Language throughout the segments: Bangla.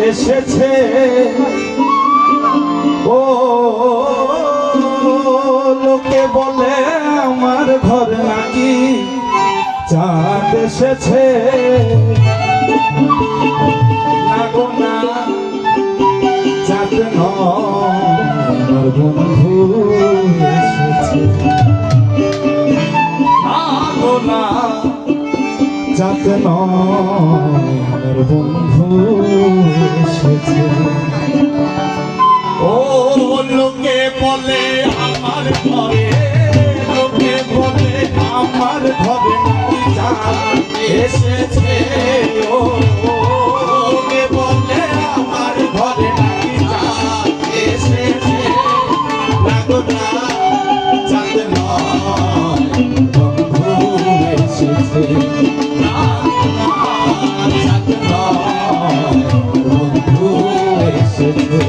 এসেছে ও লোকে বলে আমার ঘর নাকি চাঁদ এসেছে না গো না চাঁদ নয় বন্ধু এসেছে না গো না চাঁদ নয় বন্ধু এসেছে ও লোকে বলে আমার ঘরে, লোকে বলে আমার ঘরে নাকি চাঁদ এসেছে ও লোকে বলে আমার ঘরে নাকি চাঁদ এসেছে না গো না চাঁদ নয় বন্ধু এসেছে না চাঁদ নয় বন্ধু এসেছে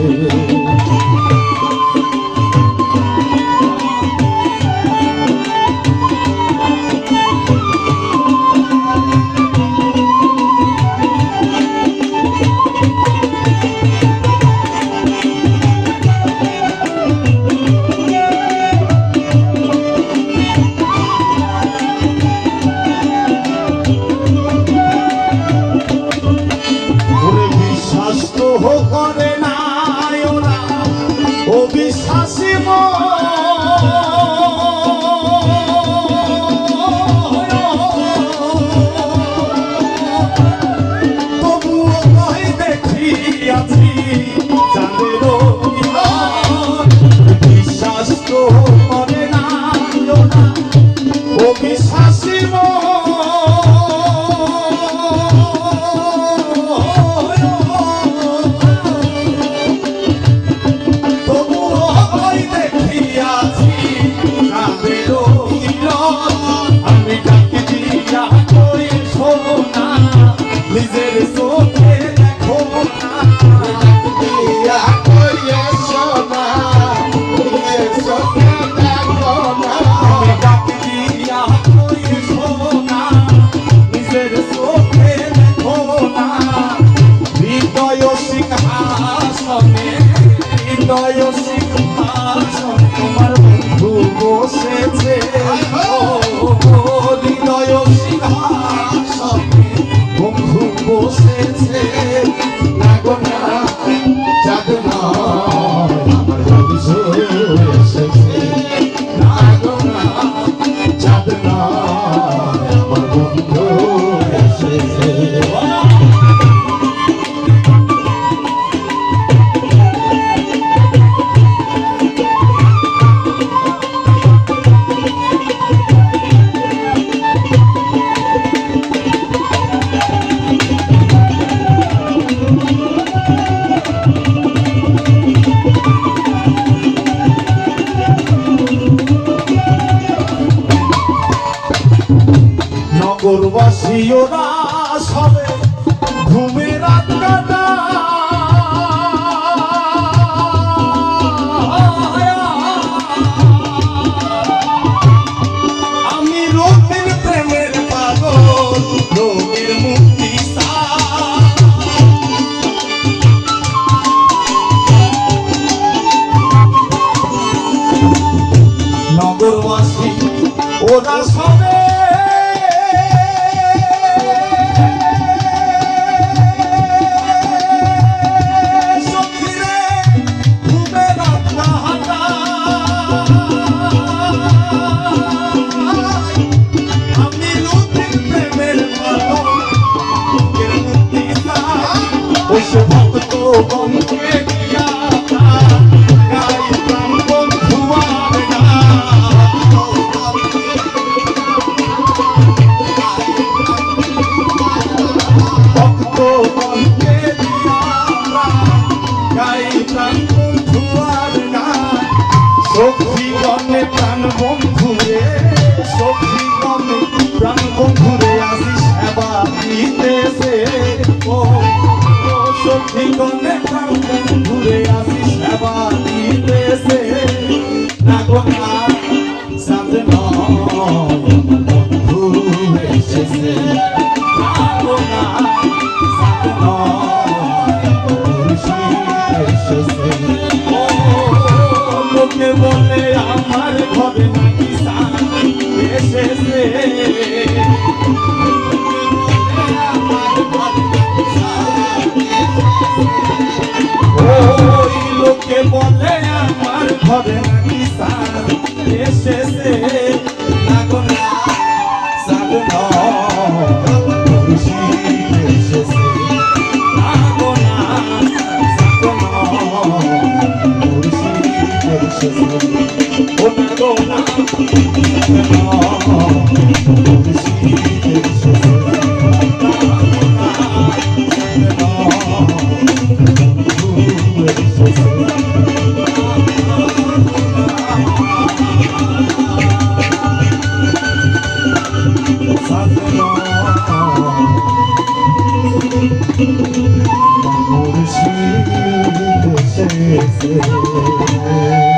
করে না ওরা অবিশ্বাসী তবুও কই দেখিয়াছি চাঁদের বিশ্বাস তো করে না ওরা অবিশ্বাসী নিজের চোখে দেখো না সোনা নিজের চোখে দেখো না ডাক দিয়া কই সোনা নিজের চোখে দেখো না হৃদয় সিংহাসনে হৃদয় সিংহাসনে তোমার বন্ধু বসেছে হৃদয় সিংহাসনে বন্ধু বসেছে না গো না চাঁদ নয় আমার বন্ধু এসেছে না গো না চাঁদ নয় আমার বন্ধু এসেছে নগরবাসী ওরা সবে ঘুমে রাত কাটা আমি রোগের প্রেমের পাগল রোগের মুক্তি নগরবাসী ওরা সবে মুর্শিদ এসেছে